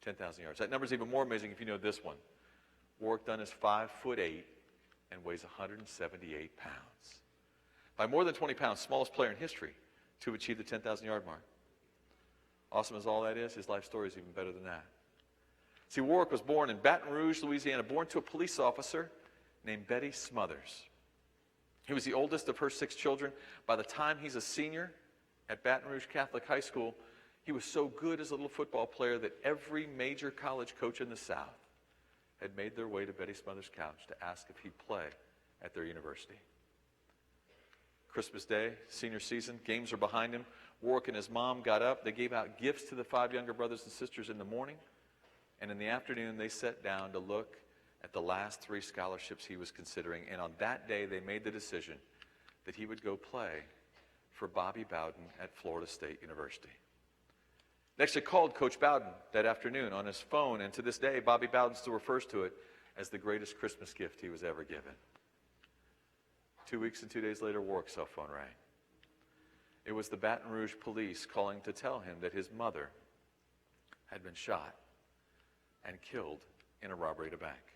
10,000 yards. That number's even more amazing if you know this one. Warwick Dunn is 5'8" and weighs 178 pounds. By more than 20 pounds, smallest player in history to achieve the 10,000 yard mark. Awesome as all that is, his life story is even better than that. See, Warwick was born in Baton Rouge, Louisiana, born to a police officer named Betty Smothers. He was the oldest of her 6 children. By the time he's a senior at Baton Rouge Catholic High School, he was so good as a little football player that every major college coach in the South had made their way to Betty Smothers' couch to ask if he'd play at their university. Christmas Day, senior season, games are behind him. Warwick and his mom got up. They gave out gifts to the 5 younger brothers and sisters in the morning. And in the afternoon, they sat down to look at the last 3 scholarships he was considering. And on that day, they made the decision that he would go play for Bobby Bowden at Florida State University. They actually called Coach Bowden that afternoon on his phone, and to this day, Bobby Bowden still refers to it as the greatest Christmas gift he was ever given. 2 weeks and 2 days later, Warwick's cell phone rang. It was the Baton Rouge police calling to tell him that his mother had been shot and killed in a robbery at a bank.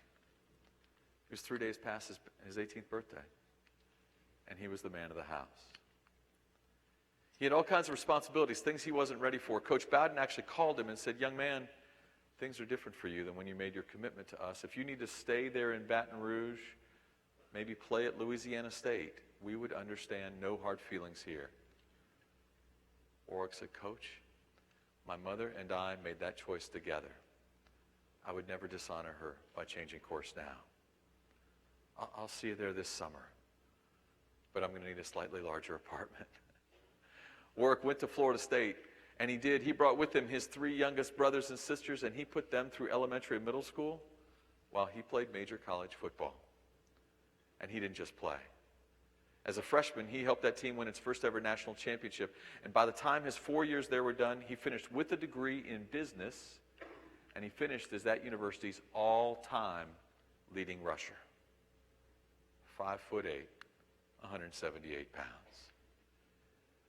It was 3 days past his 18th birthday, and he was the man of the house. He had all kinds of responsibilities, things he wasn't ready for. Coach Bowden actually called him and said, "Young man, things are different for you than when you made your commitment to us. If you need to stay there in Baton Rouge, maybe play at Louisiana State, we would understand, no hard feelings here." Warwick said, "Coach, my mother and I made that choice together. I would never dishonor her by changing course now. I'll see you there this summer, but I'm going to need a slightly larger apartment." Warwick went to Florida State, and he did. He brought with him his 3 youngest brothers and sisters, and he put them through elementary and middle school while he played major college football. And he didn't just play. As a freshman, he helped that team win its first ever national championship. And by the time his 4 years there were done, he finished with a degree in business, and he finished as that university's all-time leading rusher. 5'8", 178 pounds.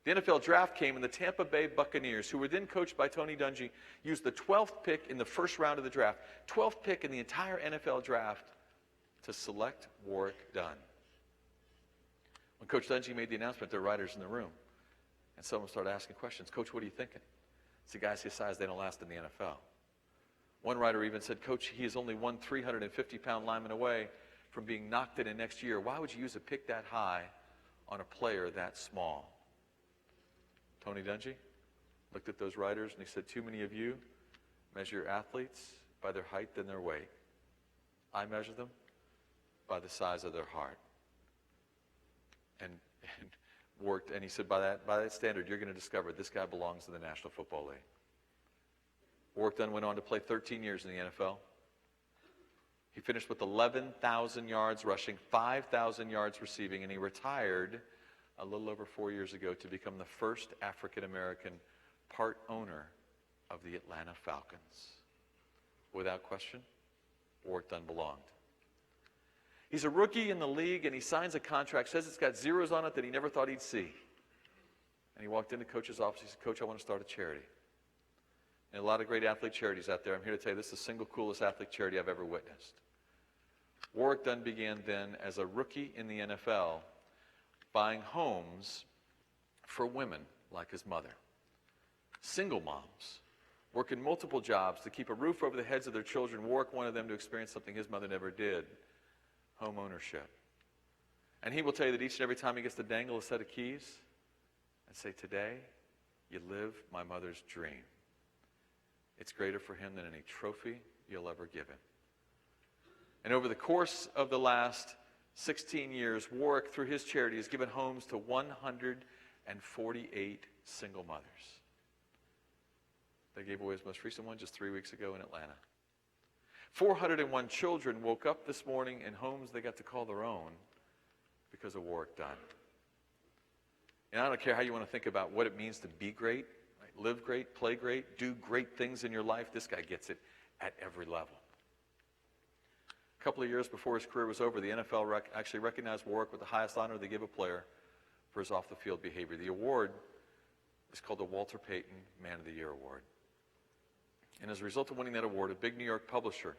The NFL draft came, and the Tampa Bay Buccaneers, who were then coached by Tony Dungy, used the 12th pick in the first round of the draft, 12th pick in the entire NFL draft, to select Warwick Dunn. When Coach Dungy made the announcement, there were writers in the room, and someone started asking questions. "Coach, what are you thinking?" See, guys his size, they don't last in the NFL. One writer even said, "Coach, he is only one 350-pound lineman away from being knocked in next year. Why would you use a pick that high on a player that small?" Tony Dungy looked at those writers and he said, "Too many of you measure athletes by their height and their weight. I measure them by the size of their heart." And worked, and he said, by that standard, you're going to discover this guy belongs in the National Football League. Warwick Dunn went on to play 13 years in the NFL. He finished with 11,000 yards rushing, 5,000 yards receiving, and he retired a little over 4 years ago to become the first African-American part owner of the Atlanta Falcons. Without question, Warwick Dunn belonged. He's a rookie in the league, and he signs a contract, says it's got zeros on it that he never thought he'd see. And he walked into Coach's office. He said, "Coach, I want to start a charity." And a lot of great athlete charities out there. I'm here to tell you this is the single coolest athlete charity I've ever witnessed. Warwick Dunn began then as a rookie in the NFL, buying homes for women like his mother. Single moms, working multiple jobs to keep a roof over the heads of their children. Warwick wanted them to experience something his mother never did, home ownership. And he will tell you that each and every time he gets to dangle a set of keys and say, "Today, you live my mother's dream," it's greater for him than any trophy you'll ever give him. And over the course of the last 16 years, Warwick, through his charity, has given homes to 148 single mothers. They gave away his most recent one just 3 weeks ago in Atlanta. 401 children woke up this morning in homes they got to call their own because of Warwick Dunn. And I don't care how you want to think about what it means to be great. Right? live great, play great, do great things in your life. This guy gets it at every level. A couple of years before his career was over, the NFL actually recognized Warwick with the highest honor they give a player for his off-the-field behavior. The award is called the Walter Payton Man of the Year Award. And as a result of winning that award, a big New York publisher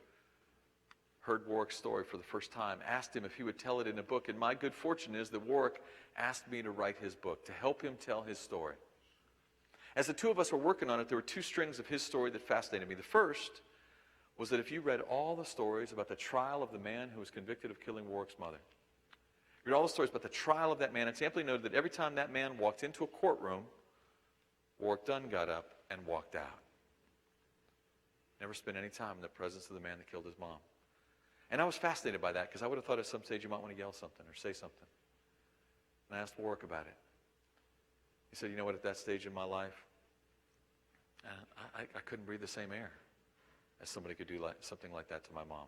heard Warwick's story for the first time, asked him if he would tell it in a book. And my good fortune is that Warwick asked me to write his book, to help him tell his story. As the two of us were working on it, there were two strings of his story that fascinated me. The first was that if you read all the stories about the trial of the man who was convicted of killing Warwick's mother, you read all the stories about the trial of that man, it's amply noted that every time that man walked into a courtroom, Warwick Dunn got up and walked out. Never spent any time in the presence of the man that killed his mom. And I was fascinated by that because I would have thought at some stage you might want to yell something or say something. And I asked Warwick about it. He said, you know what, at that stage in my life, I couldn't breathe the same air as somebody could do something like that to my mom.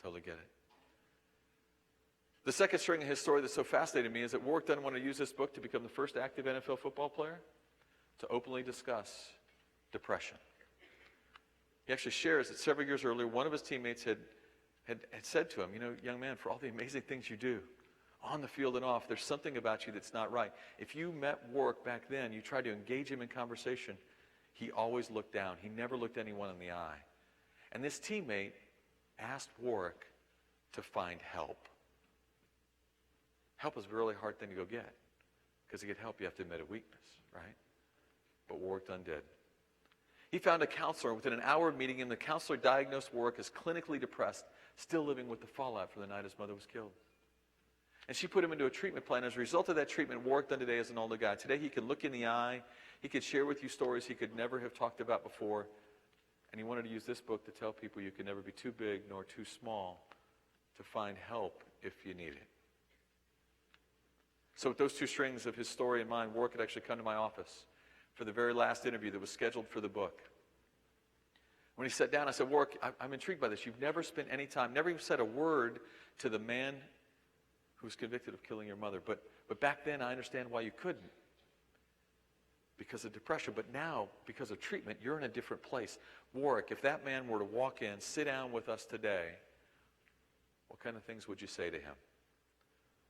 Totally get it. The second string of his story that so fascinated me is that Warwick Dunn wanted to use this book to become the first active NFL football player to openly discuss depression. He actually shares that several years earlier, one of his teammates had said to him, you know, young man, for all the amazing things you do, on the field and off, there's something about you that's not right. If you met Warwick back then, you tried to engage him in conversation, he always looked down. He never looked anyone in the eye. And this teammate asked Warwick to find help. Help is a really hard thing to go get, because to get help, you have to admit a weakness, right? But Warwick Dunn did. He found a counselor. Within an hour of meeting him, the counselor diagnosed Warwick as clinically depressed, still living with the fallout from the night his mother was killed. And she put him into a treatment plan. As a result of that treatment, Warwick Dunn today is an older guy. Today he can look in the eye. He could share with you stories he could never have talked about before. And he wanted to use this book to tell people you can never be too big nor too small to find help if you need it. So with those two strings of his story in mind, Warwick had actually come to my office for the very last interview that was scheduled for the book. When he sat down, I said, Warwick, I'm intrigued by this. You've never spent any time, never even said a word to the man who was convicted of killing your mother. But back then, I understand why you couldn't. Because of depression. But now, because of treatment, you're in a different place. Warwick, if that man were to walk in, sit down with us today, what kind of things would you say to him?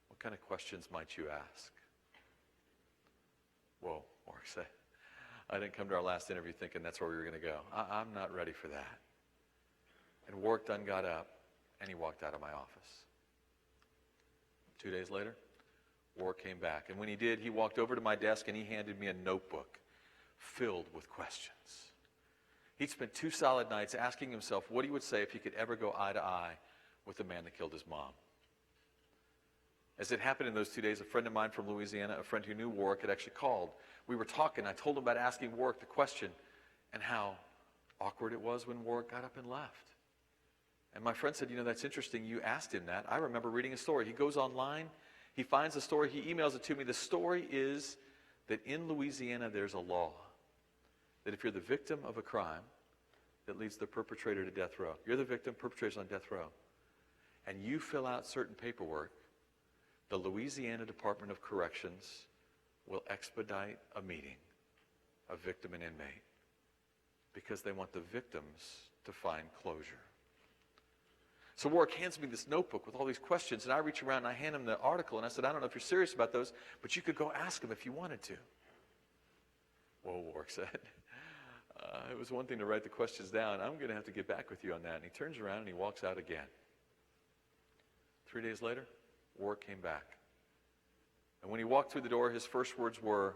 What kind of questions might you ask? Whoa, Warwick said, I didn't come to our last interview thinking that's where we were going to go. I'm not ready for that. And Warwick Dunn got up, and he walked out of my office. 2 days later, Warwick came back. And when he did, he walked over to my desk, and he handed me a notebook filled with questions. He'd spent 2 solid nights asking himself what he would say if he could ever go eye to eye with the man that killed his mom. As it happened in those 2 days, a friend of mine from Louisiana, a friend who knew Warwick, had actually called. We were talking. I told him about asking Warwick the question and how awkward it was when Warwick got up and left. And my friend said, you know, that's interesting. You asked him that. I remember reading a story. He goes online. He finds a story. He emails it to me. The story is that in Louisiana there's a law that if you're the victim of a crime that leads the perpetrator to death row, you're the victim, perpetrator's on death row, and you fill out certain paperwork, the Louisiana Department of Corrections will expedite a meeting of victim and inmate because they want the victims to find closure. So Warwick hands me this notebook with all these questions, and I reach around and I hand him the article, and I said, I don't know if you're serious about those, but you could go ask him if you wanted to. Whoa, Warwick said. It was one thing to write the questions down. I'm going to have to get back with you on that. And he turns around and he walks out again. 3 days later, Warwick came back. And when he walked through the door, his first words were,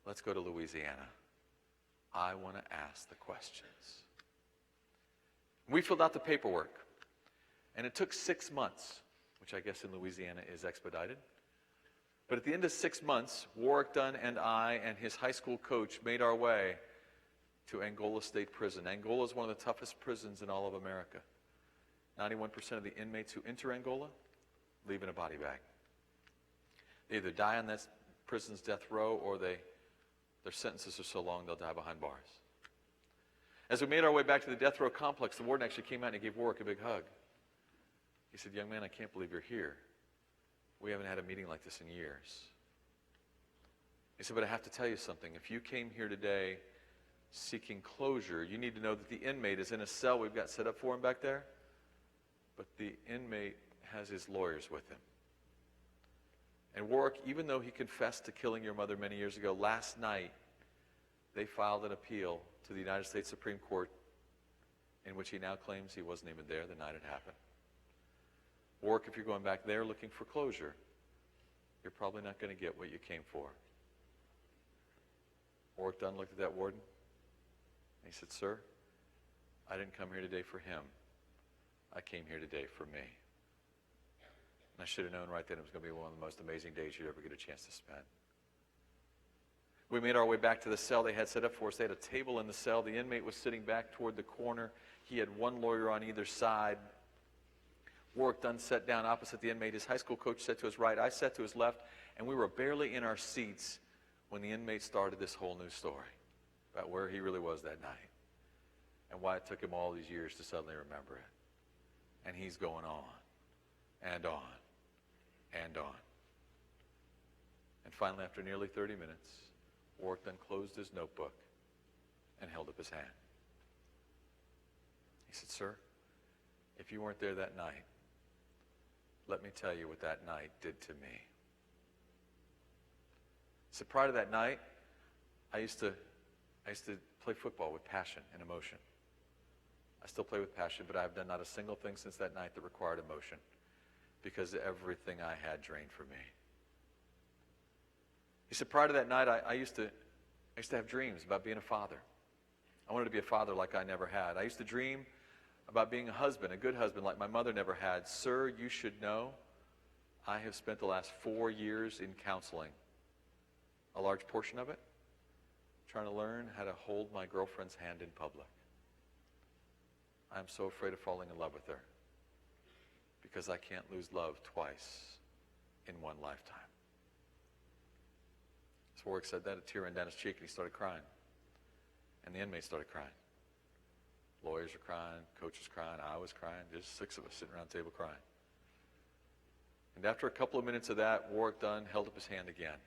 let's go to Louisiana. I want to ask the questions. We filled out the paperwork. And it took 6 months, which I guess in Louisiana is expedited. But at the end of 6 months, Warwick Dunn and I and his high school coach made our way to Angola State Prison. Angola is one of the toughest prisons in all of America. 91% of the inmates who enter Angola leave in a body bag. They either die on that prison's death row or their sentences are so long they'll die behind bars. As we made our way back to the death row complex, the warden actually came out and he gave Warwick a big hug. He said, young man, I can't believe you're here. We haven't had a meeting like this in years. He said, but I have to tell you something. If you came here today seeking closure, you need to know that the inmate is in a cell we've got set up for him back there, but the inmate has his lawyers with him. And Warwick, even though he confessed to killing your mother many years ago, last night they filed an appeal to the United States Supreme Court in which he now claims he wasn't even there the night it happened. Warwick, if you're going back there looking for closure, you're probably not going to get what you came for. Warwick Dunn looked at that warden, and he said, sir, I didn't come here today for him. I came here today for me. And I should have known right then it was going to be one of the most amazing days you'd ever get a chance to spend. We made our way back to the cell they had set up for us. They had a table in the cell. The inmate was sitting back toward the corner. He had one lawyer on either side. Warwick Dunn sat down opposite the inmate. His high school coach sat to his right. I sat to his left. And we were barely in our seats when the inmate started this whole new story about where he really was that night and why it took him all these years to suddenly remember it. And he's going on and on and on. And finally, after nearly 30 minutes, Warwick then closed his notebook and held up his hand. He said, sir, if you weren't there that night, let me tell you what that night did to me. He said, prior to that night, I used to play football with passion and emotion. I still play with passion, but I have done not a single thing since that night that required emotion because everything I had drained from me. He said, prior to that night, I used to have dreams about being a father. I wanted to be a father like I never had. I used to dream about being a husband, a good husband like my mother never had. Sir, you should know, I have spent the last 4 years in counseling. A large portion of it, trying to learn how to hold my girlfriend's hand in public. I'm so afraid of falling in love with her because I can't lose love twice in one lifetime. So Warwick said that, a tear ran down his cheek, and he started crying. And the inmates started crying. Lawyers were crying, coach was crying, I was crying, just 6 of us sitting around the table crying. And after a couple of minutes of that, Warwick Dunn held up his hand again.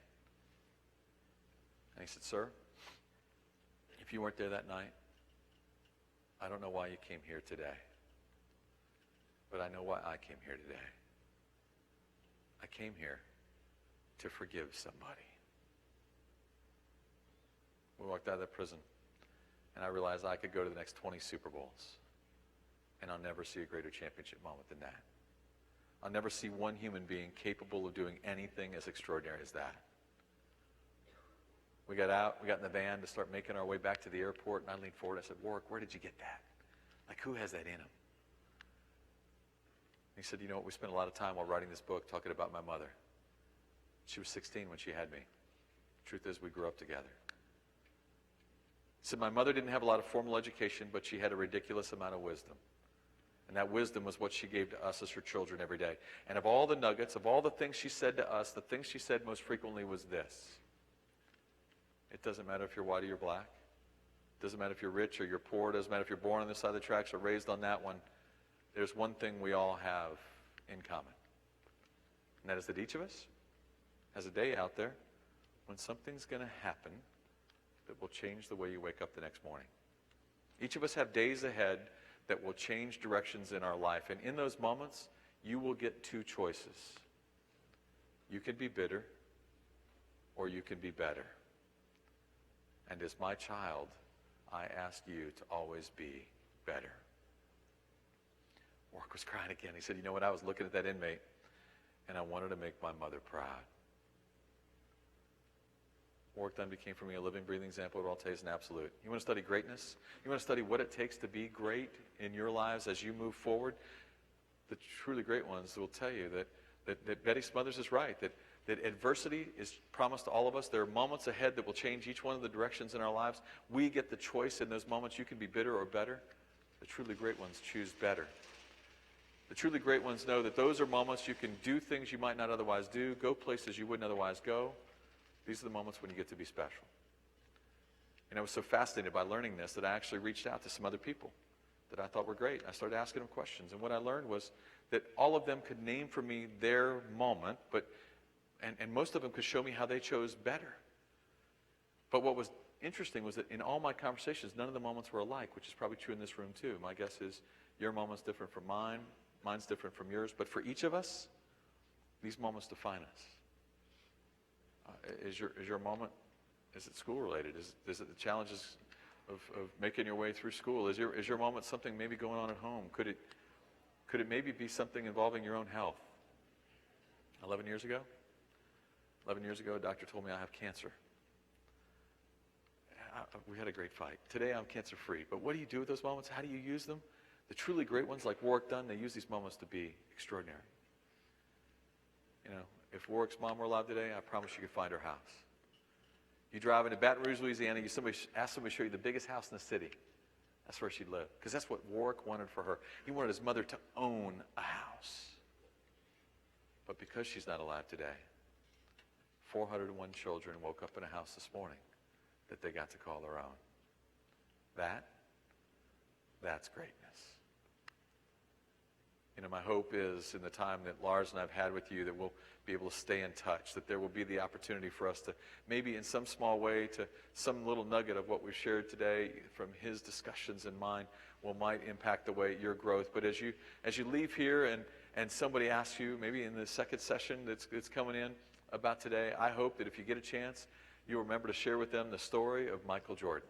And he said, sir, if you weren't there that night, I don't know why you came here today. But I know why I came here today. I came here to forgive somebody. We walked out of that prison, and I realized I could go to the next 20 Super Bowls, and I'll never see a greater championship moment than that. I'll never see one human being capable of doing anything as extraordinary as that. We got out, we got in the van to start making our way back to the airport, and I leaned forward. I said, Warwick, where did you get that? Like, who has that in him? He said, you know what, we spent a lot of time while writing this book talking about my mother. She was 16 when she had me. Truth is, we grew up together. He said, my mother didn't have a lot of formal education, but she had a ridiculous amount of wisdom. And that wisdom was what she gave to us as her children every day. And of all the nuggets, of all the things she said to us, the thing she said most frequently was this. It doesn't matter if you're white or you're black. It doesn't matter if you're rich or you're poor. It doesn't matter if you're born on this side of the tracks or raised on that one. There's one thing we all have in common. And that is that each of us has a day out there when something's going to happen that will change the way you wake up the next morning. Each of us have days ahead that will change directions in our life. And in those moments, you will get 2 choices. You can be bitter or you can be better. And as my child, I ask you to always be better. Warwick was crying again. He said, you know what, I was looking at that inmate, and I wanted to make my mother proud. Warwick Dunn became for me a living, breathing example of what I'll tell you is an absolute. You want to study greatness? You want to study what it takes to be great in your lives as you move forward? The truly great ones will tell you that Betty Smothers is right, that adversity is promised to all of us. There are moments ahead that will change each one of the directions in our lives. We get the choice in those moments. You can be bitter or better. The truly great ones choose better. The truly great ones know that those are moments you can do things you might not otherwise do, go places you wouldn't otherwise go. These are the moments when you get to be special. And I was so fascinated by learning this that I actually reached out to some other people that I thought were great. I started asking them questions. And what I learned was that all of them could name for me their moment, and most of them could show me how they chose better. But what was interesting was that in all my conversations, none of the moments were alike, which is probably true in this room too. My guess is your moment's different from mine, mine's different from yours, but for each of us, these moments define us. Is your moment, is it school related? Is it the challenges of making your way through school? Is your moment something maybe going on at home? Could it maybe be something involving your own health? 11 years ago, a doctor told me I have cancer. We had a great fight. Today I'm cancer free. But what do you do with those moments? How do you use them? The truly great ones like Warwick Dunn, they use these moments to be extraordinary. You know, if Warwick's mom were alive today, I promise you could find her house. You drive into Baton Rouge, Louisiana, ask somebody to show you the biggest house in the city. That's where she'd live. Because that's what Warwick wanted for her. He wanted his mother to own a house. But because she's not alive today, 401 children woke up in a house this morning that they got to call their own. That's greatness. You know, my hope is in the time that Lars and I have had with you that we'll be able to stay in touch, that there will be the opportunity for us to maybe in some small way to some little nugget of what we've shared today from his discussions and mine might impact the way your growth. But as you leave here and somebody asks you, maybe in the second session that's coming in about today, I hope that if you get a chance, you'll remember to share with them the story of Michael Jordan.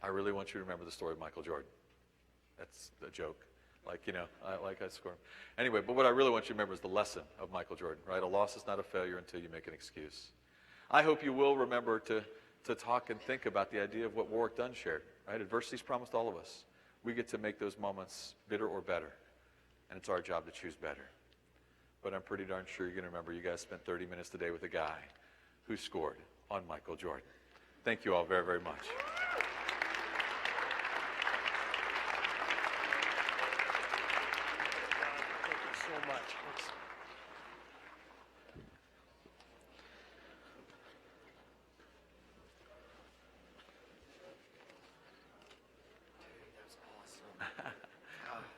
I really want you to remember the story of Michael Jordan. That's a joke. Like, you know, I score. Anyway, but what I really want you to remember is the lesson of Michael Jordan, right? A loss is not a failure until you make an excuse. I hope you will remember to talk and think about the idea of what Warwick Dunn shared, right? Adversity's promised all of us. We get to make those moments bitter or better, and it's our job to choose better. But I'm pretty darn sure you're going to remember you guys spent 30 minutes today with a guy who scored on Michael Jordan. Thank you all very, very much. So much.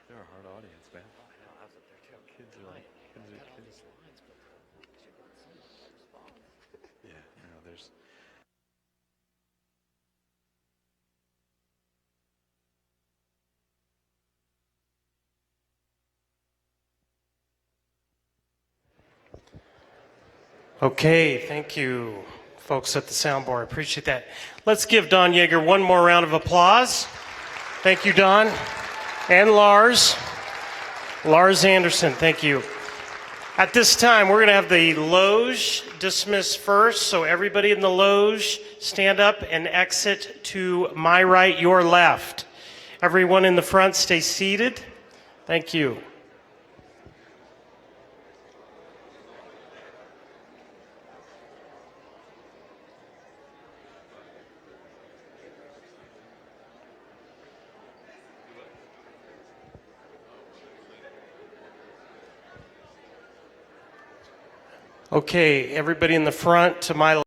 They're a hard audience, man. I know, I was up there too. Kids are like, kids. Yeah, you know, there's. Okay, thank you, folks at the soundboard. Appreciate that. Let's give Don Yeager one more round of applause. Thank you, Don. And Lars Anderson, thank you. At this time, we're going to have the Loge dismiss first, so everybody in the Loge stand up and exit to my right, your left. Everyone in the front, stay seated. Thank you. Okay, everybody in the front to my left.